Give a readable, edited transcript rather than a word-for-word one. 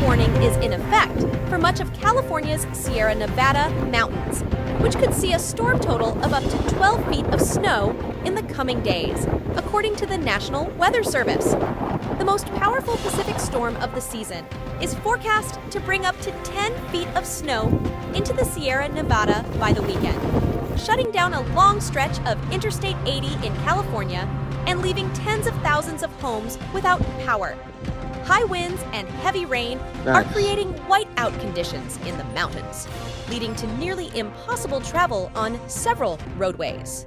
warning is in effect for much of California's Sierra Nevada mountains, which could see a storm total of up to 12 feet of snow in the coming days, according to the National Weather Service. The most powerful Pacific storm of the season is forecast to bring up to 10 feet of snow into the Sierra Nevada by the weekend, shutting down a long stretch of Interstate 80 in California and leaving tens of thousands of homes without power. High winds and heavy rain are creating whiteout conditions in the mountains, leading to nearly impossible travel on several roadways.